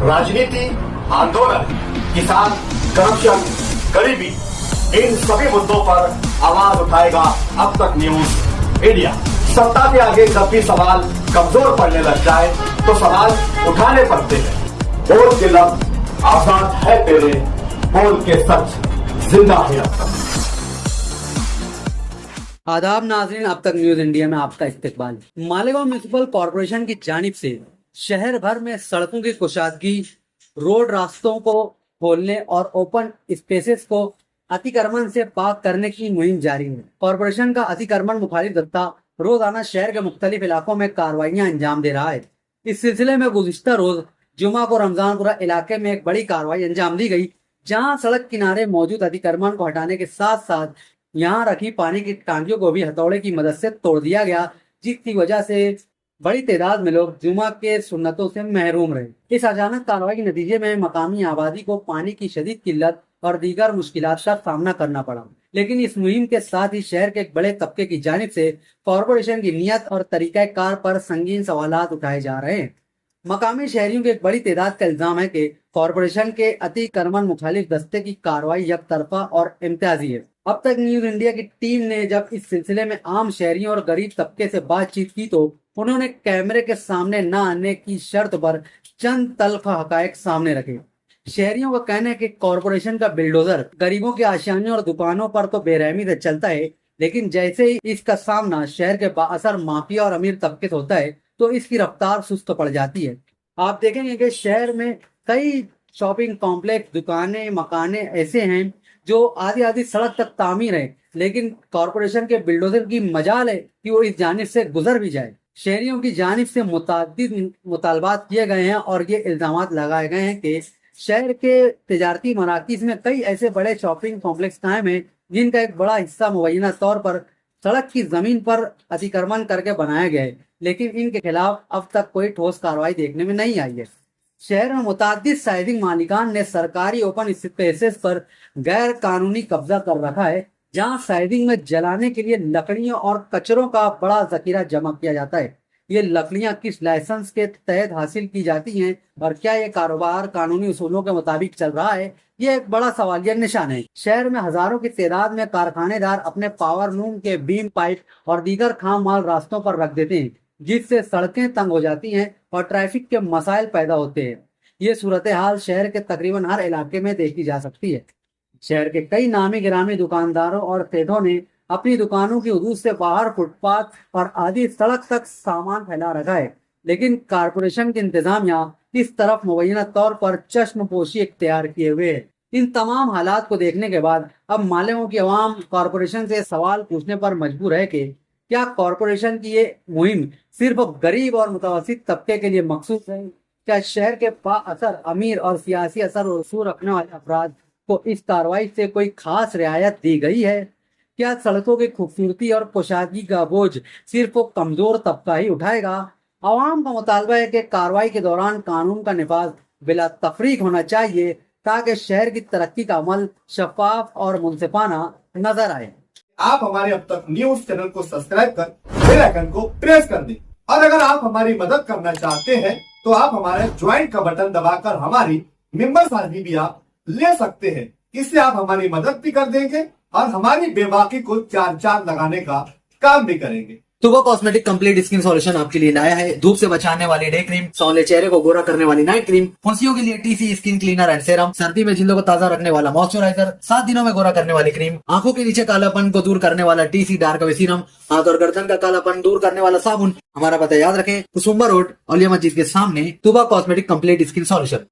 राजनीति, आंदोलन, किसान, करप्शन, गरीबी, इन सभी मुद्दों पर आवाज उठाएगा अब तक न्यूज इंडिया। सत्ता के आगे जब भी सवाल कमजोर पड़ने लग जाए तो सवाल उठाने पड़ते हैं। बोल के लफ्ज आजाद है तेरे, बोल के सच जिंदा है अब तक। आदाब नाज़रीन, अब तक न्यूज इंडिया में आपका इस्तकबाल। मालेगांव म्यूनिसिपल कॉरपोरेशन की जानिब से शहर भर में सड़कों की कुशादगी, रोड रास्तों को खोलने और ओपन स्पेसेस को अतिक्रमण से पाक करने की मुहिम जारी है। कॉरपोरेशन का अतिक्रमण मुखालिफ दस्ता रोजाना शहर के मुख्तलिफ इलाकों में कार्रवाइयां अंजाम दे रहा है। इस सिलसिले में गुज़िश्ता रोज जुमा को रमजानपुरा इलाके में एक बड़ी कार्रवाई अंजाम दी गई, जहां सड़क किनारे मौजूद अतिक्रमण को हटाने के साथ साथ यहाँ रखी पानी की टांकियों को भी हथौड़े की मदद से तोड़ दिया गया, जिसकी वजह से बड़ी तादाद में लोग जुमा के सुन्नतों से महरूम रहे। इस अचानक कार्रवाई के नतीजे में मकामी आबादी को पानी की शदीद किल्लत और दीगर मुश्किलात का सामना करना पड़ा। लेकिन इस मुहिम के साथ ही शहर के एक बड़े तबके की जानिब से कॉरपोरेशन की नीयत और तरीक़ाकार पर संगीन सवालात उठाए जा रहे हैं। मकामी शहरियों की एक बड़ी तादाद का इल्जाम है कि कॉरपोरेशन के अतिक्रमण मुखालिफ दस्ते की कार्रवाई यकतरफा और इम्तियाजी है। अब तक न्यूज इंडिया की टीम ने जब इस सिलसिले में आम शहरियों और गरीब तबके से बातचीत की तो उन्होंने कैमरे के सामने न आने की शर्त पर चंद तल्ख हकायक सामने रखे। शहरियों का कहना है कि कॉरपोरेशन का बिल्डोजर गरीबों के आशियाने और दुकानों पर तो बेरहमी से चलता है, लेकिन जैसे ही इसका सामना शहर के बाअसर माफिया और अमीर तबके से होता है तो इसकी रफ्तार सुस्त पड़ जाती है। आप देखेंगे कि शहर में कई शॉपिंग कॉम्प्लेक्स, दुकानें, मकाने ऐसे हैं जो आधी आधी सड़क तक तामीर है, लेकिन कॉरपोरेशन के बिल्डोजर की मजाल है कि वो इस जानिब से गुजर भी जाए। शहरियों की जानिब से मुताद्दिद मुतालबात किए गए हैं और ये इल्जामात लगाए गए हैं कि शहर के तिजारती मराकिज में कई ऐसे बड़े शॉपिंग कॉम्प्लेक्स कायम हैं जिनका एक बड़ा हिस्सा मुबैना तौर पर सड़क की जमीन पर अतिक्रमण करके बनाया गया है, लेकिन इनके खिलाफ अब तक कोई ठोस कार्रवाई देखने में नहीं आई है। शहर में मुताद्दिद साइजिंग मालिकान ने सरकारी ओपन स्पेसेस पर गैर कानूनी कब्जा कर रखा है, जहां साइजिंग में जलाने के लिए लकड़ियों और कचरों का बड़ा जखीरा जमा किया जाता है। ये लकड़ियां किस लाइसेंस के तहत हासिल की जाती हैं और क्या ये कारोबार कानूनी उसूलों के मुताबिक चल रहा है, ये एक बड़ा सवालिया निशान है। शहर में हजारों की तादाद में कारखानेदार अपने पावर लूम के बीम, पाइप और दीगर खाम माल रास्तों पर रख देते हैं, जिससे सड़कें तंग हो जाती हैं और ट्रैफिक के मसाइल पैदा होते हैं। ये सूरत हाल शहर के तकरीबन हर इलाके में देखी जा सकती है। शहर के कई नामी गिरामी दुकानदारों और सेठों ने अपनी दुकानों की हदूद से बाहर फुटपाथ और आधी सड़क तक सामान फैला रखा है, लेकिन कारपोरेशन की इंतजामिया इस तरफ मुबैना तौर पर चश्म पोशी इख्तियार किए हुए है। इन तमाम हालात को देखने के बाद अब मालेगांव की अवाम कॉरपोरेशन से सवाल पूछने पर मजबूर है कि क्या कॉरपोरेशन की ये मुहिम सिर्फ गरीब और मुतवस्सित तबके के लिए मखसूस है? क्या शहर के बाअसर अमीर और सियासी असर और रसूख रखने वाले अफराद को इस कार्रवाई से कोई खास रियायत दी गई है? क्या सड़कों की खूबसूरती और कुशादगी का बोझ सिर्फ वो कमजोर तबका ही उठाएगा? आवाम का मुतालबा है कि कार्रवाई के दौरान कानून का निफाज बिला तफरीक होना चाहिए, ताकि शहर की तरक्की का अमल शफाफ और मुनसिफाना नजर आए। आप हमारे अब तक न्यूज चैनल को सब्सक्राइब कर बेल आइकन को प्रेस कर दें, और अगर आप हमारी मदद करना चाहते हैं तो आप हमारे ज्वाइन का बटन दबाकर हमारी मेंबर साझी भी आप ले सकते हैं। इससे आप हमारी मदद भी कर देंगे और हमारी बेबाकी को चार चांद लगाने का काम भी करेंगे। तुबा कॉस्मेटिक कंप्लीट स्किन सॉल्यूशन आपके लिए लाया है धूप से बचाने वाली डे क्रीम, सौंले चेहरे को गोरा करने वाली नाइट क्रीम, फुंसियों के लिए TC skin cleaner and serum, सर्दी में जिल्दों को ताजा रखने वाला मॉइस्चराइजर, 7 दिनों में गोरा करने वाली क्रीम, आंखों के नीचे कालापन को दूर करने वाला टीसी डार्क सीरम, हाथ और गर्दन का कालापन दूर करने वाला साबुन। हमारा पता याद रखें, कुसुम्बा रोड, औलिया मस्जिद के सामने, तुबा कॉस्मेटिक कंप्लीट स्किन सॉल्यूशन।